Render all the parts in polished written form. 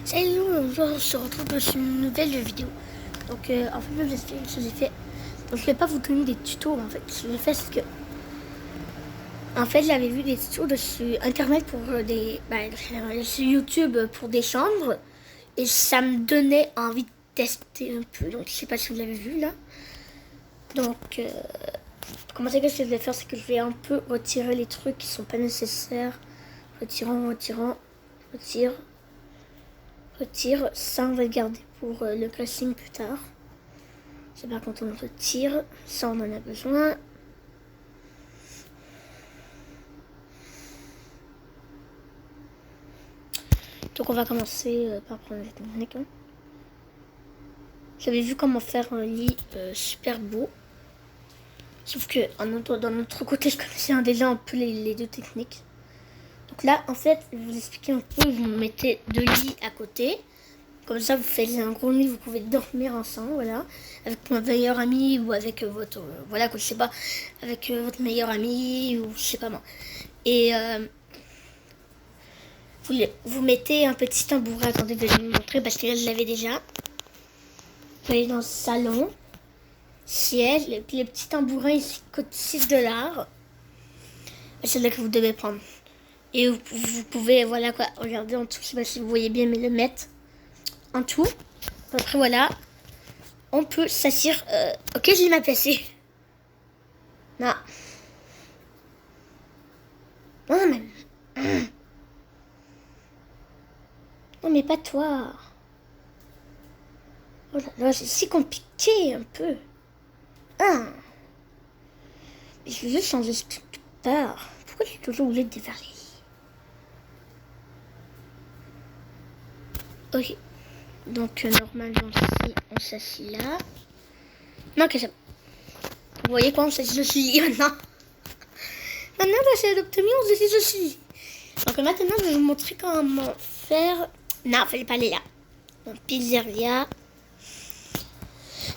Salut, on se retrouve dans une nouvelle vidéo. Donc, en fait, je vais vous expliquer ce que j'ai fait. Donc, je vais pas vous donner des tutos, en fait. Ce que j'ai fait, c'est que... En fait, j'avais vu des tutos dessus Internet pour sur YouTube pour des chambres. Et ça me donnait envie de tester un peu. Donc, je sais pas si vous l'avez vu, là. Donc, comment c'est que je vais faire, c'est que je vais un peu retirer les trucs qui sont pas nécessaires. Retirant, retire. Retire, ça on va le garder pour le classing plus tard. C'est par contre on retire, ça on en a besoin. Donc on va commencer par prendre les techniques. J'avais vu comment faire un lit super beau. Sauf que dans notre côté, je connaissais déjà un peu les deux techniques. Donc là, en fait, je vais vous expliquer un peu. Vous mettez deux lits à côté. Comme ça, vous faites un gros lit, vous pouvez dormir ensemble, voilà. Avec votre meilleur ami ou avec votre... voilà, je sais pas. Avec votre meilleur ami ou je sais pas moi. Et vous mettez un petit tambourin. Attendez, je vais vous montrer parce que là, je l'avais déjà. Vous allez dans le salon. Siège. Et puis le petit tambourin, il coûte 6 $. C'est là que vous devez prendre. Et vous pouvez, voilà quoi, regardez en dessous. Je sais pas si vous voyez bien, mais le mettre en tout. Après, voilà. On peut s'asseoir. Ok, je l'ai mal placé. Non. Non, mais. Non, mais pas toi. Oh là là, c'est si compliqué un peu. Ah. Mais je veux juste changer ce truc de part. Pourquoi tu es toujours obligé de défaire les lits? Ok. Donc, normalement, si on s'assied là. Non, que ça. Vous voyez quoi, on s'assied aussi maintenant. Maintenant, c'est l'obtenir, on s'assied aussi. Donc, maintenant, je vais vous montrer comment faire. Non, fallait pas aller là. Donc, pizzeria.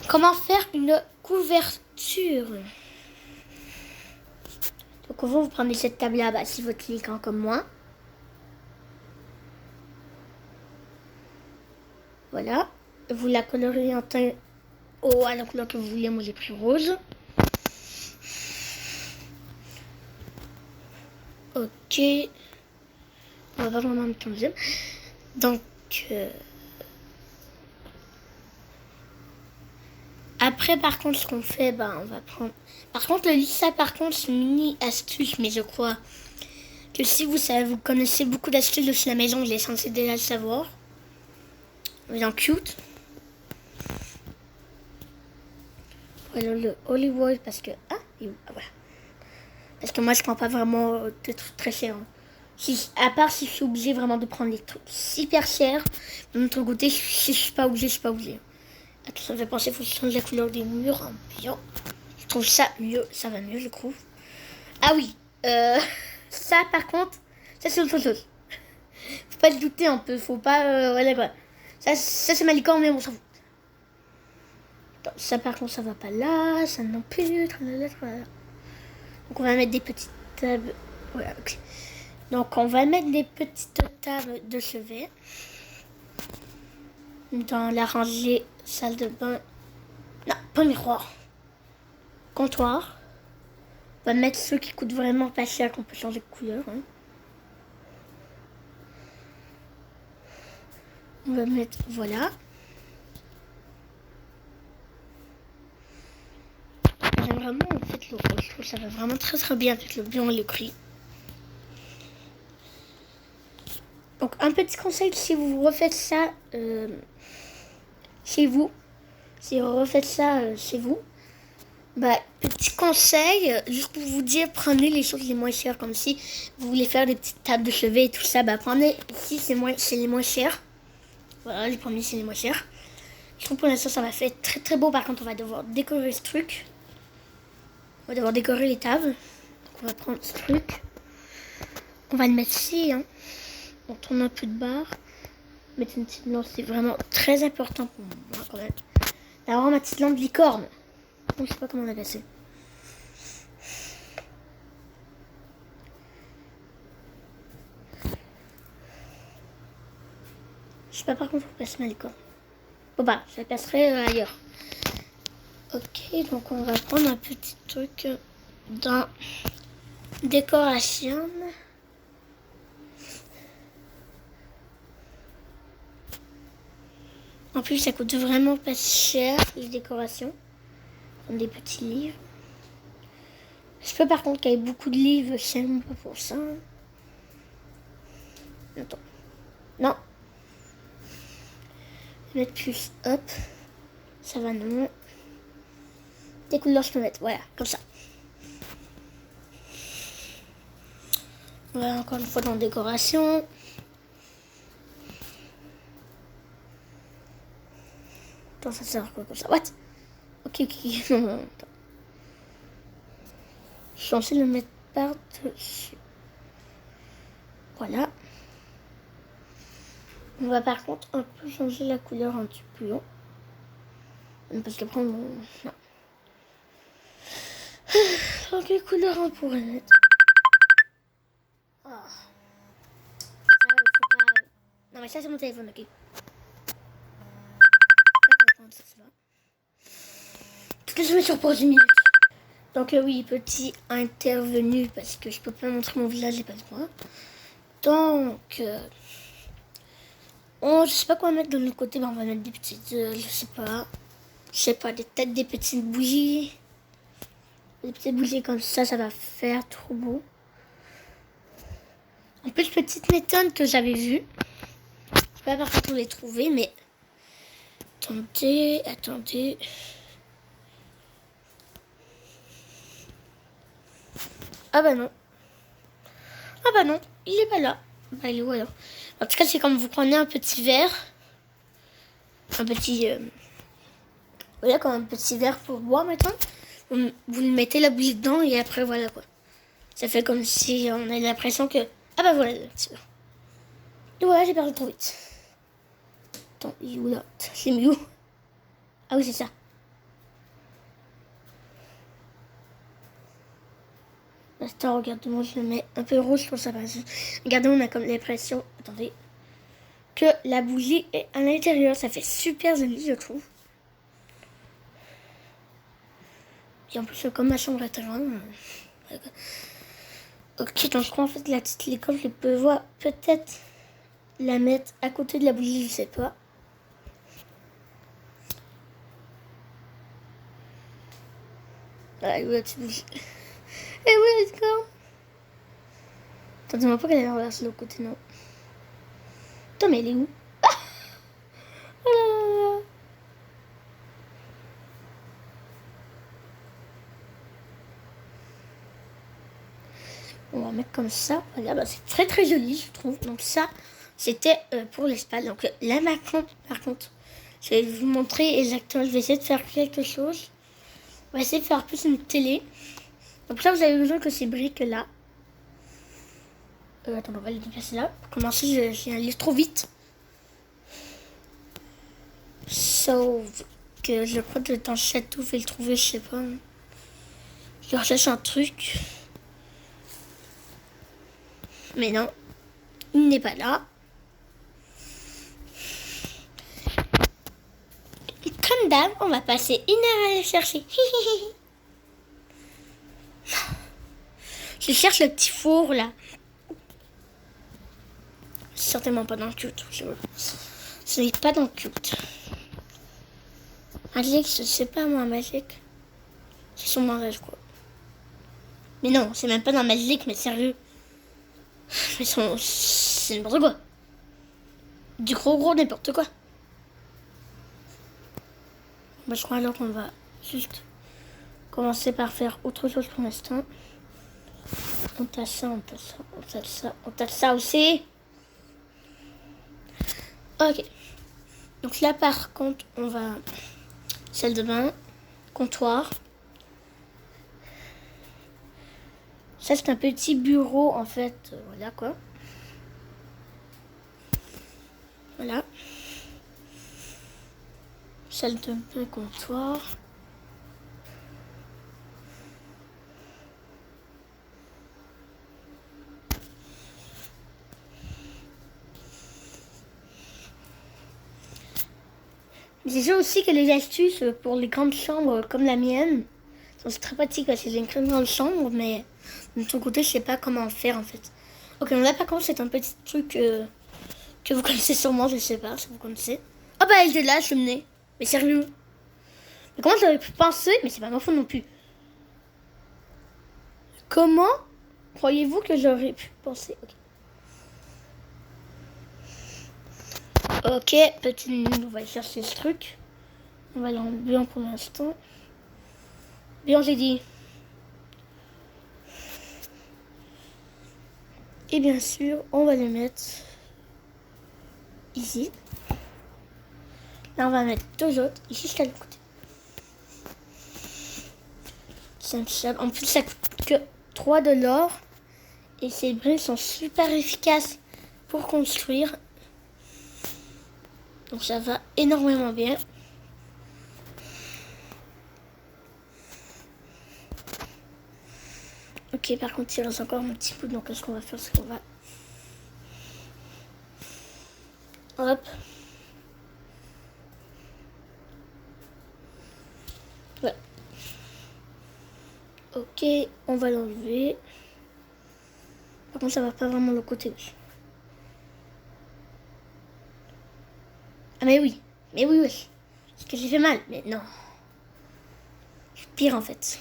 Comment faire une couverture? Donc vous prenez cette table là, si votre lit comme moi. Voilà. Vous la colorez en teint à la couleur que vous voulez. Moi j'ai pris rose. Ok. On va pas vraiment mettre en deuxième. Donc après par contre ce qu'on fait, on va prendre. Par contre le lit, ça par contre c'est une mini astuce, mais je crois que si vous connaissez beaucoup d'astuces de la maison, vous êtes censé déjà le savoir. Bien cute. Voilà le Hollywood parce que voilà. Parce que moi je prends pas vraiment des trucs très chers. À part si je suis obligée vraiment de prendre des trucs super chers. De notre côté, si je suis pas obligée, je suis pas obligée. Attends, ça me fait penser, il faut changer la couleur des murs. Bien. Je trouve ça mieux, ça va mieux je trouve. Ah oui, ça par contre, ça c'est autre chose. Faut pas le douter un peu, faut pas, voilà quoi. Ça c'est ma licorne mais on s'en fout. Attends, ça par contre ça va pas là, ça non plus, voilà. Donc on va mettre des petites tables, voilà, ok. Donc on va mettre des petites tables de chevet dans la rangée salle de bain. Non, pas miroir. Comptoir. On va mettre ceux qui coûtent vraiment pas cher, qu'on peut changer de couleur. On va mettre, voilà. J'aime vraiment en fait le rose. Je trouve que ça va vraiment très très bien avec le blanc et le gris. Donc un petit conseil, si vous refaites ça chez vous, si vous refaites ça chez vous, petit conseil, juste pour vous dire, prenez les choses les moins chères, comme si vous voulez faire des petites tables de chevet et tout ça, prenez, ici c'est les moins chers. Voilà, les premiers c'est les moins chers. Je trouve pour l'instant ça va faire très très beau, par contre on va devoir décorer ce truc. On va devoir décorer les tables. Donc on va prendre ce truc. On va le mettre ici, hein. On tourne un peu de barre. Mettre une petite lampe, c'est vraiment très important pour moi quand même. D'avoir ma petite lampe licorne. Je sais pas comment la passer. Je sais pas par contre où passer ma licorne. Bon bah, je la passerai ailleurs. Ok, donc on va prendre un petit truc dans décoration. En plus, ça coûte vraiment pas cher, les décorations. Comme des petits livres. Je peux par contre qu'il y ait beaucoup de livres, je sais même pas pour ça. Attends. Non. Je vais mettre plus, hop. Ça va, non. Des couleurs, je peux mettre, voilà, comme ça. Voilà, encore une fois dans décoration. Attends, ça sert à quoi comme ça? What? Ok, ok, non, attends. Je suis censée le mettre par-dessus. Voilà. On va par contre un peu changer la couleur un petit peu. Parce qu'après, non. Donc, les couleurs, on pourrait mettre. Oh. Ça, il faut pas. Non, mais ça, c'est mon téléphone, ok. Ça, ça va. Tout que je mets sur pause une minute. Donc, oui, petit intervenu, parce que je peux pas montrer mon visage, j'ai pas le droit. Donc, je sais pas quoi mettre de l'autre côté, mais on va mettre des petites, je sais pas, des têtes, des petites bougies. Des petites bougies comme ça va faire trop beau. En plus, petite méthode que j'avais vue. Je sais pas par contre où les trouver, mais attendez. Ah bah non, il est pas là. Bah il est où alors? En tout cas, c'est comme vous prenez un petit verre, un petit, voilà, comme un petit verre pour boire maintenant. Vous le mettez la bougie dedans et après voilà quoi. Ça fait comme si on a l'impression que ah bah voilà. Et voilà, j'ai perdu trop vite. Attends, il est où là? C'est mieux. Ah oui, c'est ça. Attends, regardez-moi, je le mets un peu rouge pour ça passe. Regardez, on a comme l'impression, attendez, que la bougie est à l'intérieur. Ça fait super joli, je trouve. Et en plus, comme ma chambre est grande. Ok, donc je crois en fait la petite licorne, je peux voir peut-être la mettre à côté de la bougie, je sais pas. Ah, où la petite bougie? Et où la licorne? Attendez-moi pas qu'elle est renversée de l'autre côté, non. Attends, mais elle est où? Ah, oh là là. On va mettre comme ça. Voilà, bah, c'est très très joli, je trouve. Donc ça, c'était pour l'espace. Donc là, par contre, je vais vous montrer exactement. Je vais essayer de faire quelque chose. On va essayer de faire plus une télé. Donc ça, vous avez besoin que ces briques-là. Attends, on va les déplacer là. Pour commencer, j'ai un livre trop vite. Sauf que je crois que dans le château, je vais le trouver, je sais pas. Je recherche un truc. Mais non, il n'est pas là. Et comme d'hab, on va passer une heure à le chercher. Je cherche le petit four là. C'est certainement pas dans le cute. Ce n'est pas dans le cute. Magic, je sais pas moi, Magic. C'est sur mon rêve quoi. Mais non, c'est même pas dans Magic, mais sérieux. Mais c'est n'importe quoi. Du gros n'importe quoi. Moi je crois alors qu'on va juste commencer par faire autre chose pour l'instant. On tâche ça aussi. Ok. Donc là par contre on va salle de bain, comptoir. Ça c'est un petit bureau en fait. Voilà quoi. Voilà. Salle de bain, comptoir. Mais c'est sûr aussi que les astuces pour les grandes chambres comme la mienne, c'est très pratique parce que j'ai une très grande chambre, mais de ton côté, je sais pas comment faire en fait. Ok, on là par contre, c'est un petit truc que vous connaissez sûrement, je sais pas si vous connaissez. Oh bah elle est là, cheminée. Mais sérieux. Mais comment j'aurais pu penser, mais c'est pas ma faute non plus. Comment croyez-vous que j'aurais pu penser? Ok, petit, on va chercher ce truc. On va l'enlever pour l'instant. Bien, j'ai dit. Et bien sûr, on va le mettre ici. Là, on va mettre deux autres ici jusqu'à le côté. En plus, ça coûte que 3 $. Et ces briques sont super efficaces pour construire. Donc ça va énormément bien. Ok, par contre, il reste encore un petit peu. Donc, ce qu'on va faire, c'est qu'on va... Hop. Voilà. Ok, on va l'enlever. Par contre, ça va pas vraiment le côté. Ah, mais oui. Mais oui, oui. Est-ce que j'ai fait mal? Mais non. Je suis pire, en fait.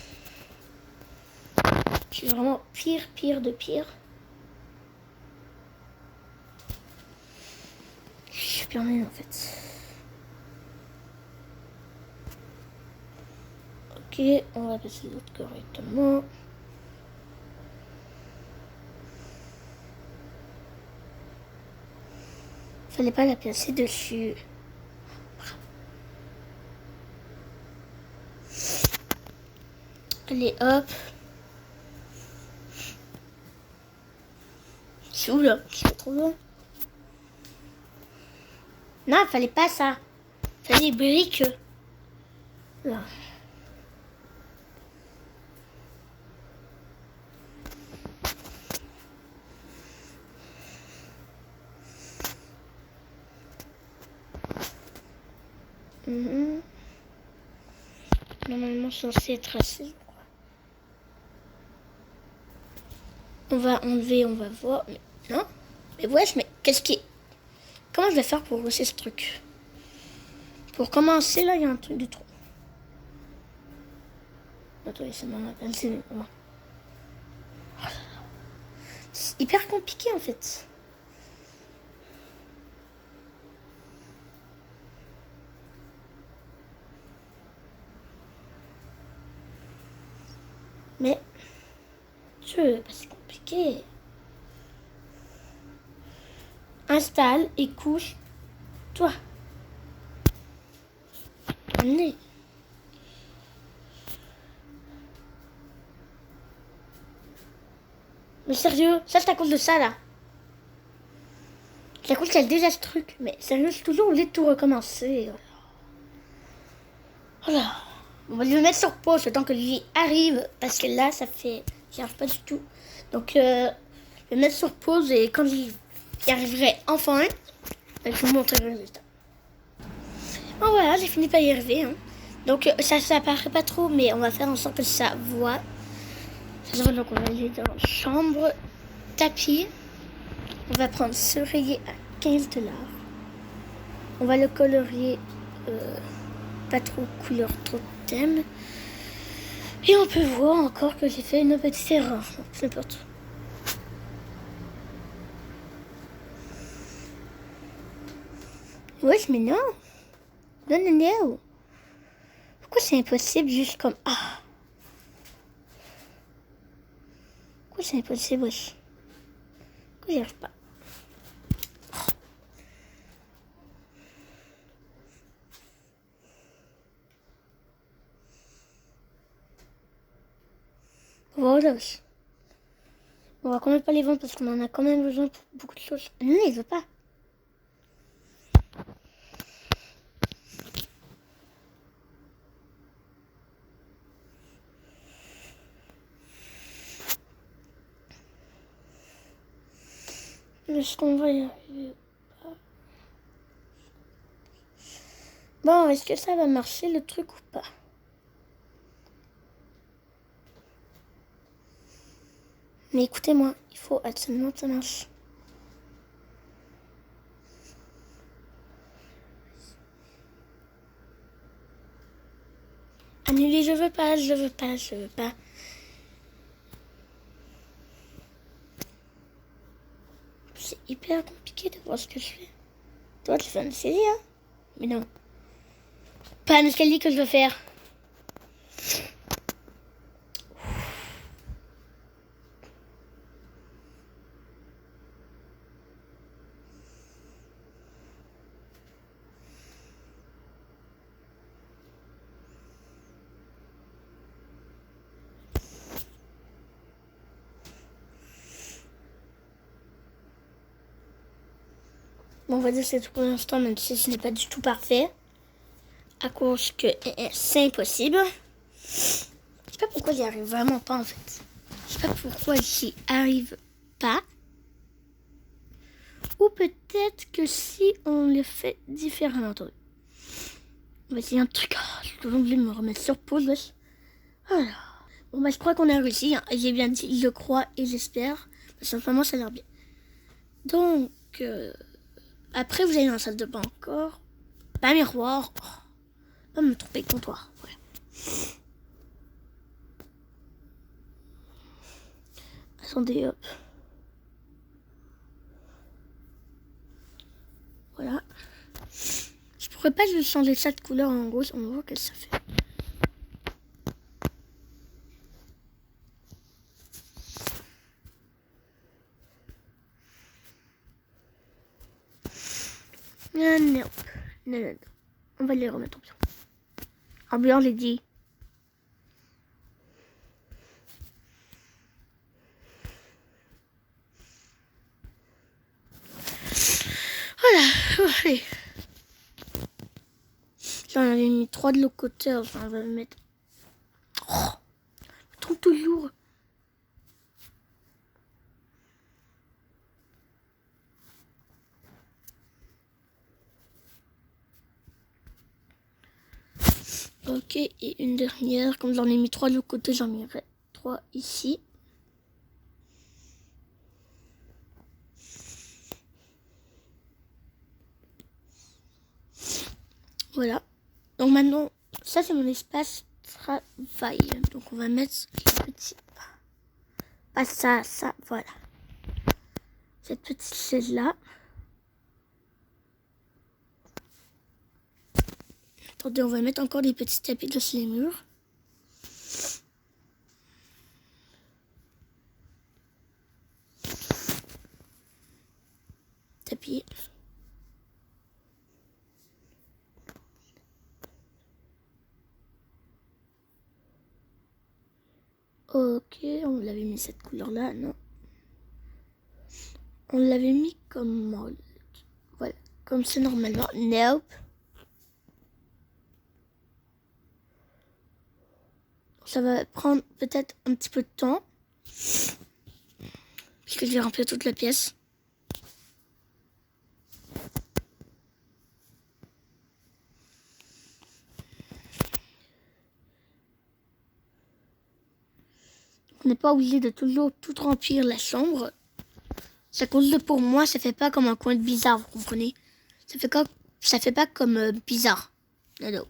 Je suis vraiment pire de pire. Je suis super nul, en fait. Ok, on va passer l'autre correctement. Fallait pas la placer dessus. Allez, hop. C'est où, là? C'est trop long. Non, fallait pas ça. Fallait des briques. Là. Normalement, censé être assez. On va enlever, on va voir. Mais non. Mais wesh, mais qu'est-ce qui... Comment je vais faire pour rosser ce truc? Pour commencer, là, il y a un truc de trop. Attendez, c'est mon appel, c'est... C'est hyper compliqué, en fait. Mais... c'est compliqué. Installe et couche. Toi. Amenez. Mais sérieux, ça c'est à cause de ça là. C'est à cause qu'il y a déjà ce truc. Mais sérieux, je suis toujours obligée de tout recommencer. Voilà. On va le mettre sur pause le temps que j'y arrive. Parce que là, ça fait... J'y arrive pas du tout. Donc, je vais le mettre sur pause et quand j'y arriverai enfin, je vous montrerai le résultat. Bon voilà, j'ai fini par y arriver. Hein. Donc, ça paraît pas trop, mais on va faire en sorte que ça voit. Donc, on va aller dans chambre, tapis. On va prendre ce oreiller à 15 $. On va le colorier pas trop couleur, trop thème. Et on peut voir encore que j'ai fait une petite erreur. Peu importe. Ouais, mais non. Non. Pourquoi c'est impossible juste comme... Ah. Pourquoi c'est impossible, wesh? Pourquoi j'y arrive pas? Voilà. On va quand même pas les vendre parce qu'on en a quand même besoin pour beaucoup de choses. Non, il veut pas. Est-ce qu'on va y arriver? Bon, est-ce que ça va marcher le truc ou pas? Mais écoutez-moi, il faut absolument que ça marche. Annuler, je veux pas, je veux pas, je veux pas. C'est hyper compliqué de voir ce que je fais. Toi, tu fais un escalier, hein? Mais non. Pas un escalier que je veux faire. Bon, on va dire que c'est tout pour l'instant, même si ce n'est pas du tout parfait. À cause que c'est impossible. Je sais pas pourquoi j'y arrive vraiment pas en fait. Je sais pas pourquoi j'y arrive pas. Ou peut-être que si on le fait différemment. Attendez. On va essayer un truc. Oh, je dois oublier de me remettre sur pause. Wesh. Voilà. Bon bah je crois qu'on a réussi. Hein. J'ai bien dit je crois et j'espère. Simplement ça a l'air bien. Donc après vous allez dans la salle de bain encore. Pas miroir. Oh. Pas me tromper de comptoir. Voilà. Attendez, hop. Voilà. Je pourrais pas juste changer ça de couleur en rose. On voit que ça fait. Non, non. Non, non, non. On va les remettre en blanc. En blanc, j'ai dit. Voilà. Allez. J'en avais mis 3 de l'autre côté. Enfin, on va mettre. Oh, je me trompe toujours. Ok, et une dernière. Comme j'en ai mis 3 de l'autre côté, j'en mettrai 3 ici. Voilà. Donc maintenant, ça c'est mon espace travail. Donc on va mettre le petit. Pas ça, ça, voilà. Cette petite chaise là. Attendez, on va mettre encore des petits tapis dessus les murs. Tapis. Ok, on l'avait mis cette couleur là, non? On l'avait mis comme... Voilà, comme c'est normalement. Nope. Ça va prendre peut-être un petit peu de temps. Puisque je vais remplir toute la pièce. On n'est pas obligé de toujours tout remplir la chambre. Ça cause de pour moi, ça fait pas comme un coin de bizarre, vous comprenez? Ça fait pas comme bizarre. Non, non.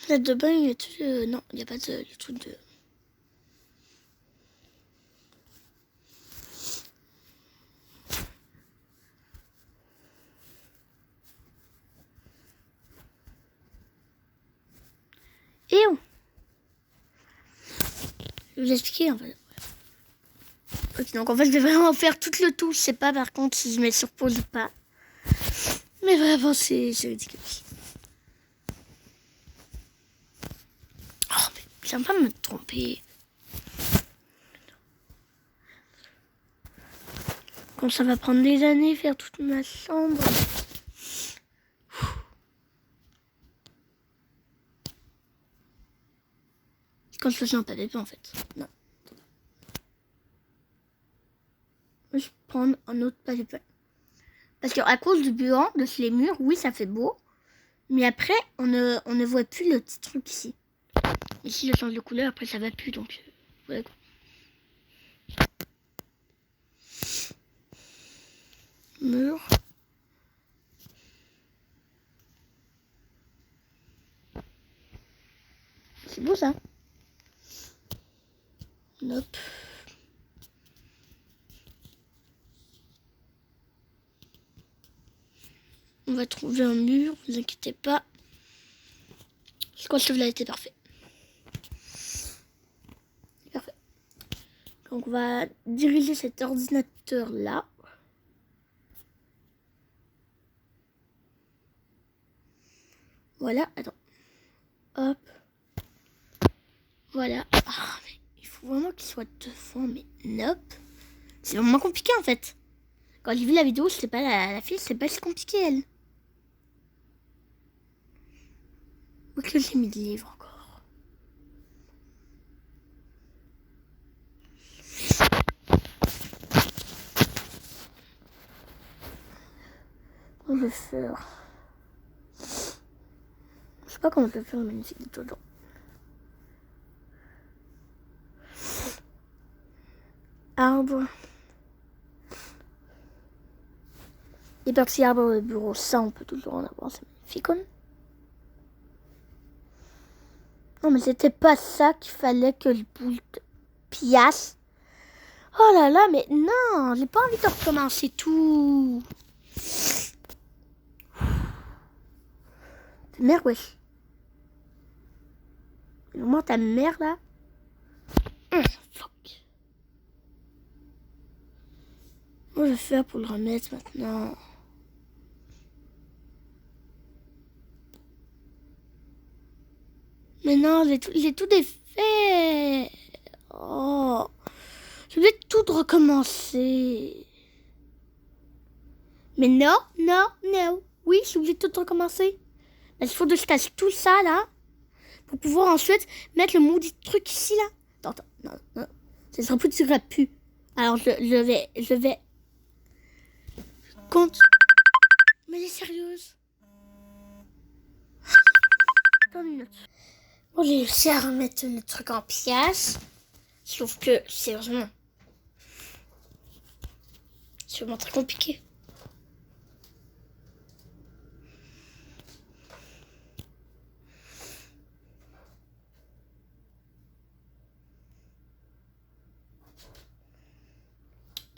La de bain, il y a tout... non, il n'y a pas de le truc de... Et on... Je vais vous expliquer en fait. Ok, donc en fait je vais vraiment faire tout le tout. Je sais pas par contre si je mets sur pause ou pas. Mais vraiment c'est ridicule. Oh mais j'aime pas me tromper. Quand ça va prendre des années faire toute ma chambre. Quand je faisais un papier peint en fait. Non. Je vais prendre un autre papier peint. Parce qu'à cause du blanc de les murs, oui, ça fait beau. Mais après, on ne voit plus le petit truc ici. Ici, je change de couleur, après ça va plus, donc voilà. Mur. C'est beau ça. Hop. On va trouver un mur, vous inquiétez pas. Je crois que celui-là était parfait. Parfait. Donc on va diriger cet ordinateur là. Voilà, attends. Hop. Voilà. Ah, mais il faut vraiment qu'il soit devant, mais nope. C'est vraiment compliqué en fait. Quand j'ai vu la vidéo, c'était pas la fille, c'est pas si compliqué elle. Où est-ce que j'ai mis des livres encore? On va faire. Je sais pas comment on peut faire une magnifique dedans. Arbre. Les parties arbres au bureau, ça on peut toujours en avoir, c'est magnifique. Non mais c'était pas ça qu'il fallait que le boule piace. Oh là là, mais non, j'ai pas envie de recommencer tout. Ta mère, wesh. Comment ta mère là? Fuck. Comment je vais faire pour le remettre maintenant? Mais non, j'ai tout défait. Oh. Je vais tout recommencer. Mais non, non, non. Oui, je suis obligée de tout recommencer. Il faut que je cache tout ça là. Pour pouvoir ensuite mettre le maudit truc ici là. Attends, non, non. Ça sera plus de plus. Alors je vais. Compte. Mais elle est sérieuse. Attends une minute. Bon, j'ai réussi à remettre le truc en pièces. Sauf que c'est vraiment très compliqué.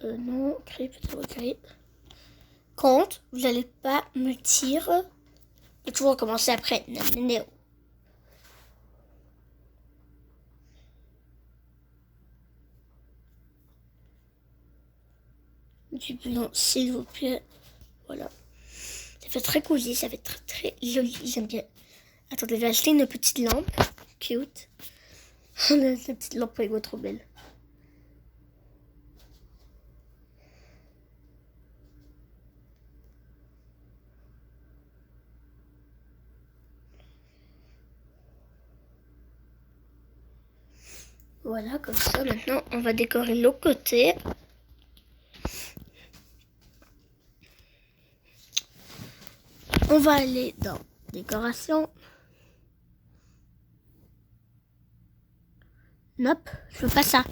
Non, créer peut-être recréer. Compte, vous n'allez pas me dire de tout recommencer après. Non, non, non. Du blanc, s'il vous plaît. Voilà. Ça fait très cosy, ça fait très très joli. J'aime bien. Attendez, je vais acheter une petite lampe. Cute. La petite lampe est trop belle. Voilà, comme ça, maintenant, on va décorer l'autre côté. On va aller dans décoration. Nope, je veux pas ça.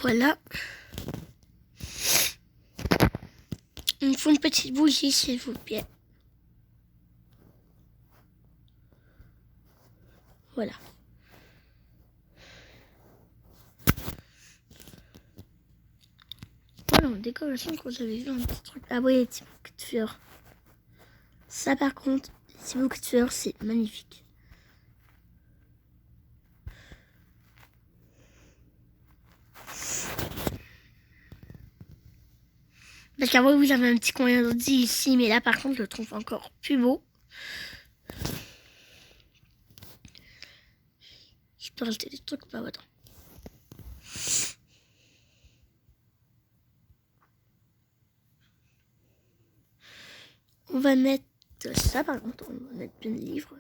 Voilà. Il me faut une petite bougie, s'il vous plaît. Voilà. Voilà, en décoration, quand j'avais vu un petit truc. Ah oui, les petits bouquets de fleurs. Ça, par contre, les petits bouquets de fleurs, c'est magnifique. Parce qu'avant, vous avez un petit coin d'ordi ici, mais là, par contre, je le trouve encore plus beau. Je peux rajouter des trucs, pas attends. On va mettre ça par contre, on va mettre plein de livres.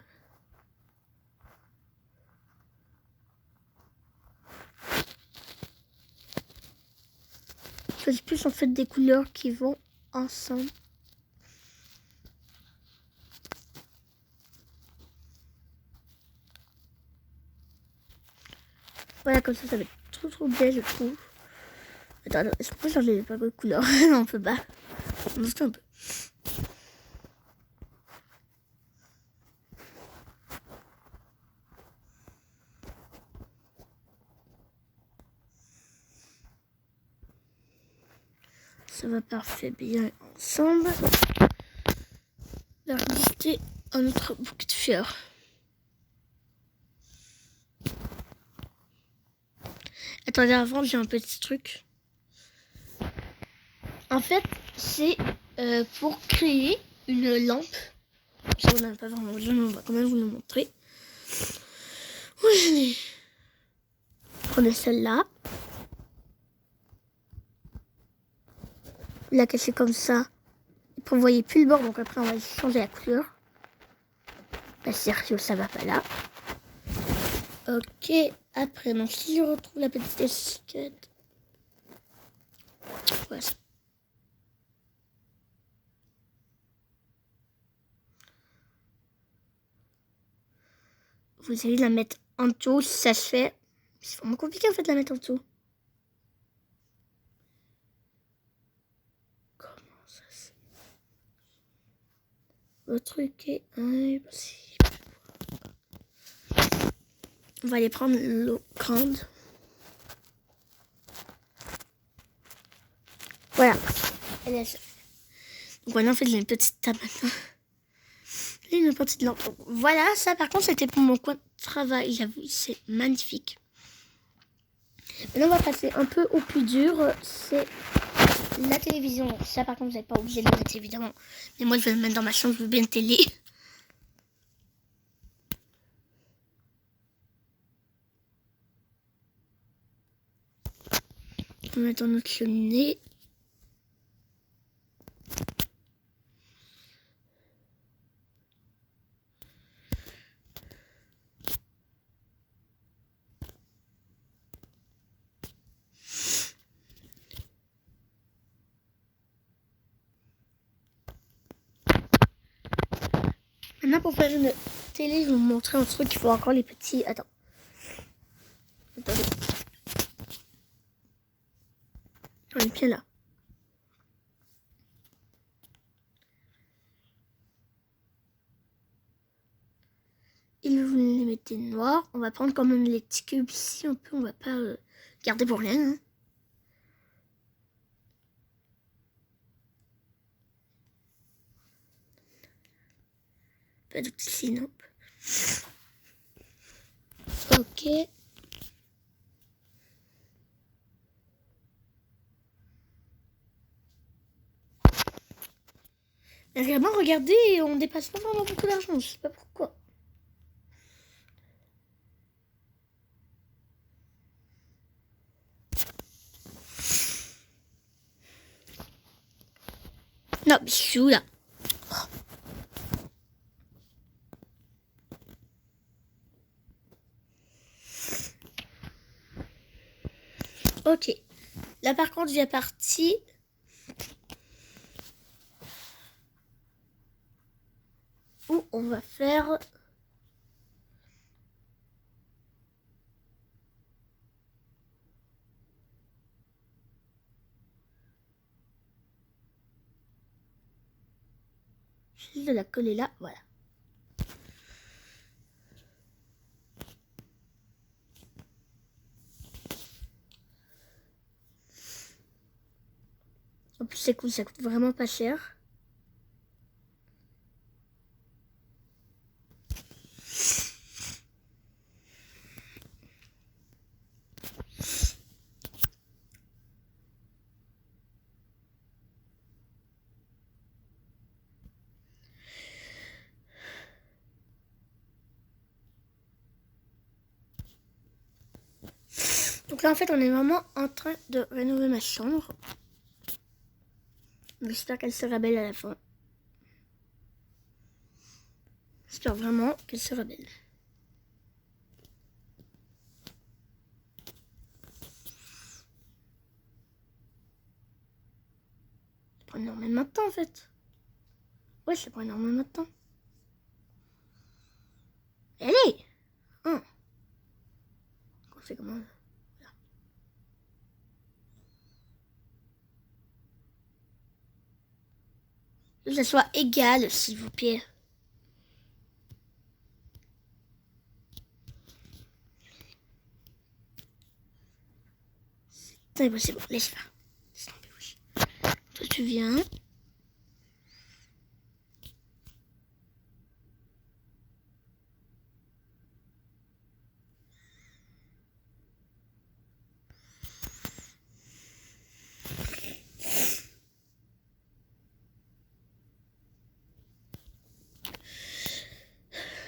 Je choisis plus en fait des couleurs qui vont ensemble. Voilà, comme ça va être trop bien, je trouve. Attends, est-ce qu'on peut changer les pas de couleurs? Non, on peut pas. On peut un peu. Ça va parfait bien ensemble. On va revisiter un autre bouquet de fleurs. Attendez, avant, j'ai un petit truc. En fait, c'est pour créer une lampe. Ça, on n'a pas vraiment besoin, mais on va quand même vous le montrer. Oui. Prenez celle-là. La cacher comme ça. Et puis, vous voyez plus le bord, donc après, on va changer la couleur. La Sergio, ça va pas là. Ok, après, donc si je retrouve la petite étiquette. Voilà. Vous allez la mettre en dessous, si ça se fait. C'est vraiment compliqué en fait de la mettre en dessous. Comment ça se fait? Le truc est impossible. On va aller prendre l'eau grande. Voilà. Elle est... Donc maintenant en fait j'ai une petite table maintenant. J'ai une petite lampe. Donc, voilà, ça par contre c'était pour mon coin de travail. J'avoue, c'est magnifique. Maintenant on va passer un peu au plus dur. C'est la télévision. Ça par contre vous n'êtes pas obligé de le mettre évidemment. Mais moi je vais le mettre dans ma chambre, je veux bien une télé. On va mettre dans notre cheminée. Maintenant pour faire une télé, je vais vous montrer un truc. Il faut encore les petits... Attendez. On est bien là. Et vous les mettez noirs. On va prendre quand même les petits cubes ici un peu. On va pas garder pour rien. Hein. Pas de petits sinon. Ok. Vraiment, regardez, on dépasse pas vraiment beaucoup d'argent. Je sais pas pourquoi. Non, bichou là. Ok. Là par contre, j'ai parti. Où on va faire. Je vais la coller là, voilà. En plus, c'est cool, ça coûte vraiment pas cher. Donc là, en fait, on est vraiment en train de rénover ma chambre. J'espère qu'elle sera belle à la fin. J'espère vraiment qu'elle sera belle. Ça prend énormément de temps en fait. Ouais, ça prend énormément de temps. Allez! On fait comment? Voilà. Que ça soit égal, s'il vous plaît. C'est impossible. Laisse faire. Laisse tomber, oui. Toi, tu viens.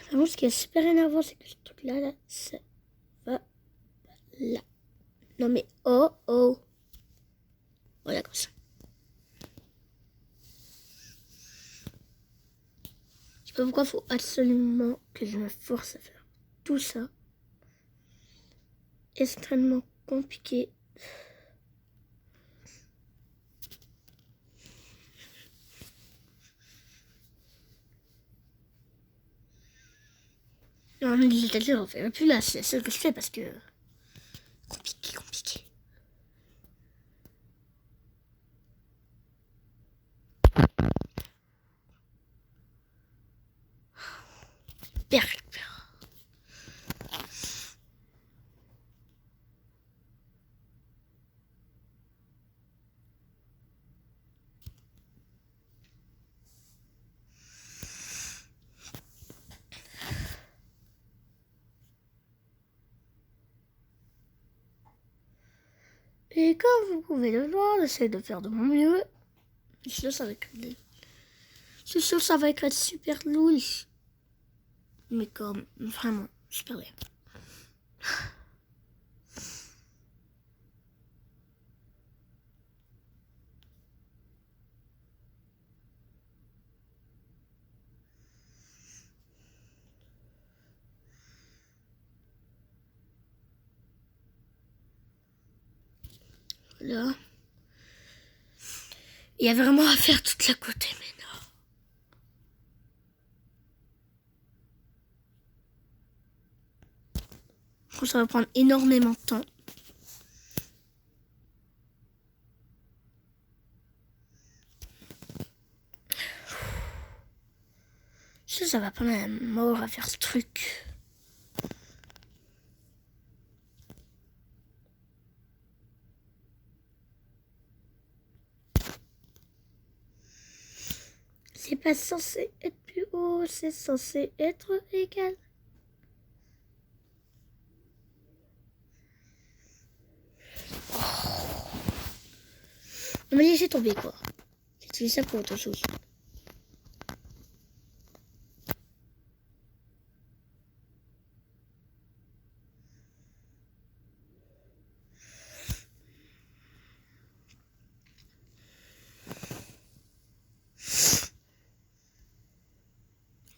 Vraiment, ce qui est super énervant, c'est que ce truc-là, là, ça va là. Non mais, oh. Voilà, comme ça. Je sais pas pourquoi il faut absolument que je me force à faire tout ça. Extrêmement compliqué. Non, mais les on fait plus là, c'est ce que je fais parce que... Compliqué. Super. Et comme vous pouvez le voir, j'essaie de faire de mon mieux. Je suis sûr, ça va être super lourd. Mais comme, vraiment, super bien. Là. Il y a vraiment à faire toute la côté maintenant. Ça va prendre énormément de temps. Ça va prendre la mort à faire ce truc. C'est pas censé être plus haut, c'est censé être égal. On m'a laissé tomber quoi. J'ai utilisé ça pour autre chose.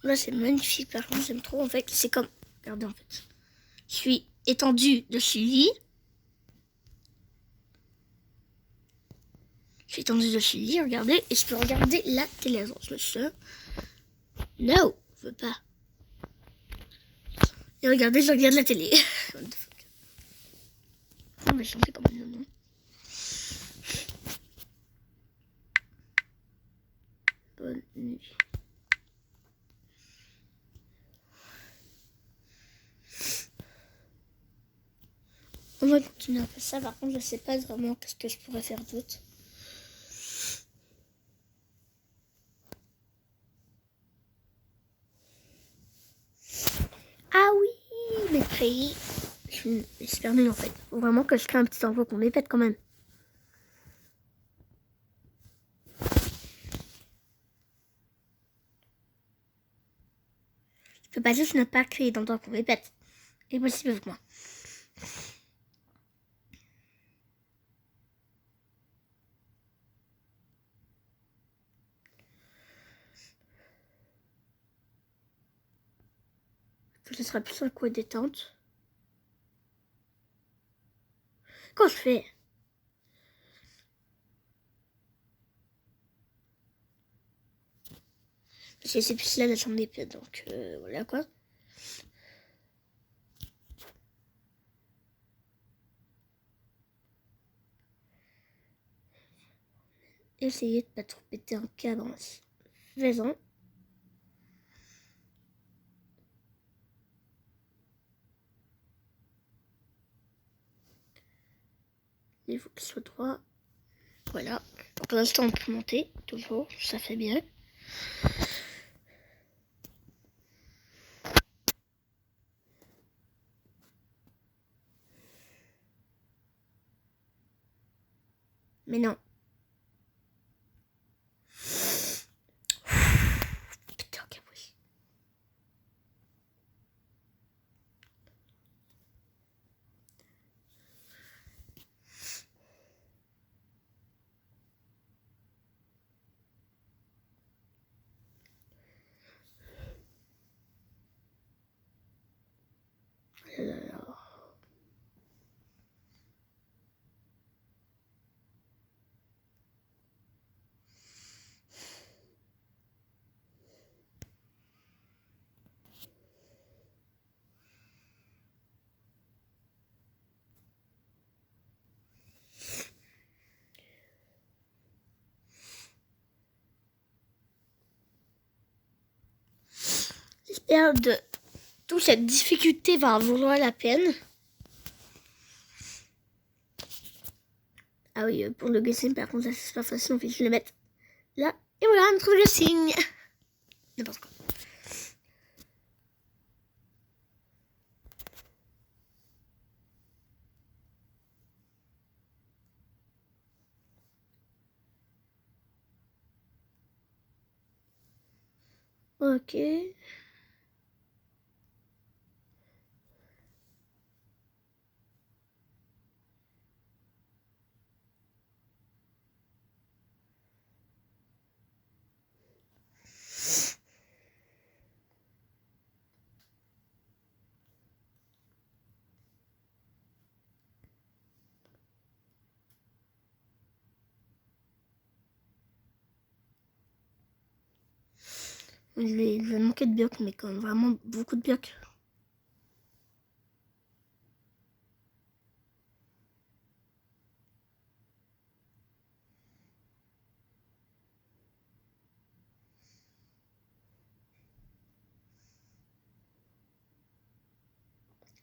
Là c'est magnifique par contre j'aime trop en fait. C'est comme, regardez en fait. Je suis étendue dessus le lit. Je suis étendue dessus le lit, regardez. Et je peux regarder la télé. Je me suis non, je veux pas. Et regardez, je regarde la télé. What the fuck. Non mais j'en fais comme une non. Bonne nuit. On va continuer un peu ça. Par contre, je sais pas vraiment qu'est-ce que je pourrais faire d'autre. Ah oui, mais créer. Je suis super nulle en fait. Faut vraiment que je crée un petit enveloppe qu'on les pète quand même. Je peux pas juste ne pas créer dans le temps qu'on les pète. Impossible avec moi. Ce sera plus un coup de détente. Comment je fais? Parce que c'est plus là la chambre des pieds, donc voilà quoi. Essayez de pas trop péter un câble en faisant. Il faut qu'il soit droit. Voilà. Pour l'instant, on peut monter, toujours. Ça fait bien. Mais non. Putain, caboche. Oh là là. J'espère de toute cette difficulté va valoir la peine. Ah oui, pour le guessing, par contre, ça c'est pas facile, on fait juste le mettre là. Et voilà, notre guessing. N'importe quoi. Ok. Il va manquer de blocs, mais quand même vraiment beaucoup de blocs.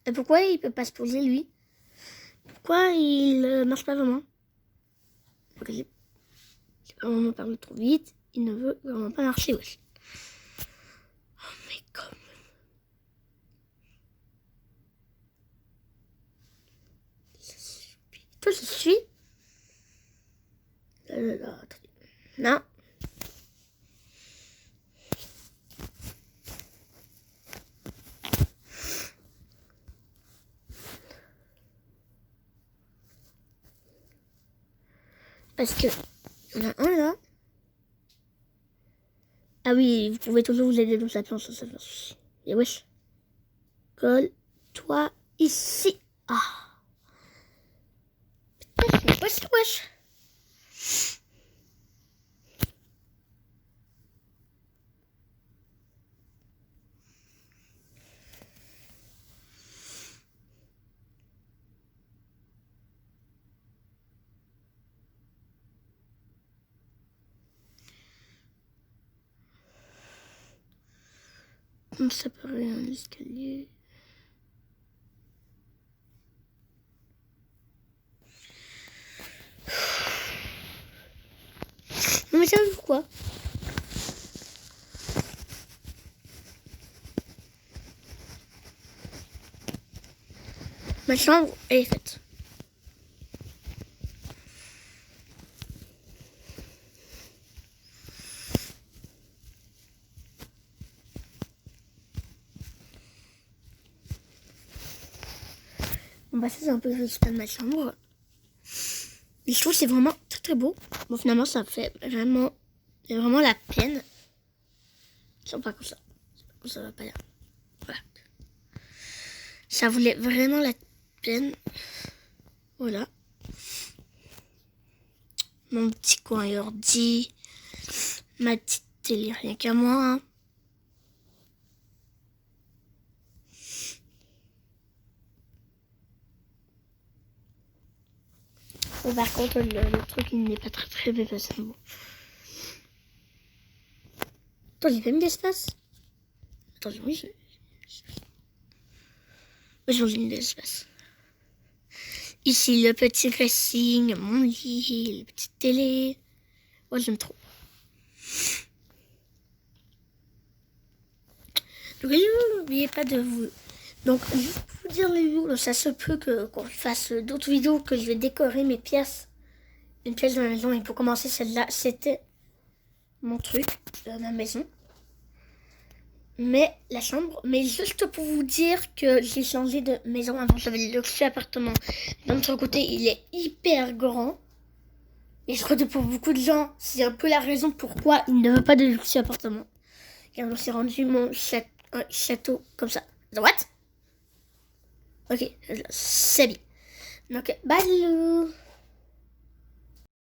Et pourquoi il peut pas se poser lui? Pourquoi il marche pas vraiment? Ok, j'ai pas vraiment parlé trop vite. Il ne veut vraiment pas marcher, wesh. Oh mais quand même. Toi je suis. Attendez. Non. Parce que il y en a un là. Ah oui, vous pouvez toujours vous aider dans sa planche, ça va. Et wesh. Colle-toi ici. Ah. Wesh, wesh. Ça paraît un escalier. Non mais ça veut pourquoi? Ma chambre, elle est faite. Bon bah ça c'est un peu le résultat de ma chambre. Mais je trouve que c'est vraiment très très beau. Bon finalement ça fait vraiment la peine. C'est pas comme ça. Ça va pas là. Voilà. Ça voulait vraiment la peine. Voilà. Mon petit coin ordi. Ma petite télé, rien qu'à moi. Bon, par contre, le truc, il n'est pas très bien passé. Bon. Attends, j'ai pas mis d'espace. Attends, oui, j'ai mis d'espace. Ici, le petit dressing, mon lit, la petite télé. Moi, j'aime trop. Donc, n'oubliez pas de vous... Donc, juste pour vous dire les vidéos, ça se peut qu'on fasse d'autres vidéos, que je vais décorer mes pièces. Une pièce de ma maison. Et pour commencer, celle-là, c'était mon truc de ma maison. Mais la chambre, mais juste pour vous dire que j'ai changé de maison. Avant, j'avais le luxe appartement. De l'autre côté, il est hyper grand. Et je crois que pour beaucoup de gens, c'est un peu la raison pourquoi ils ne veulent pas de luxe appartement. Car on s'est rendu mon château comme ça. What? Ok, c'est bien. Donc, bye.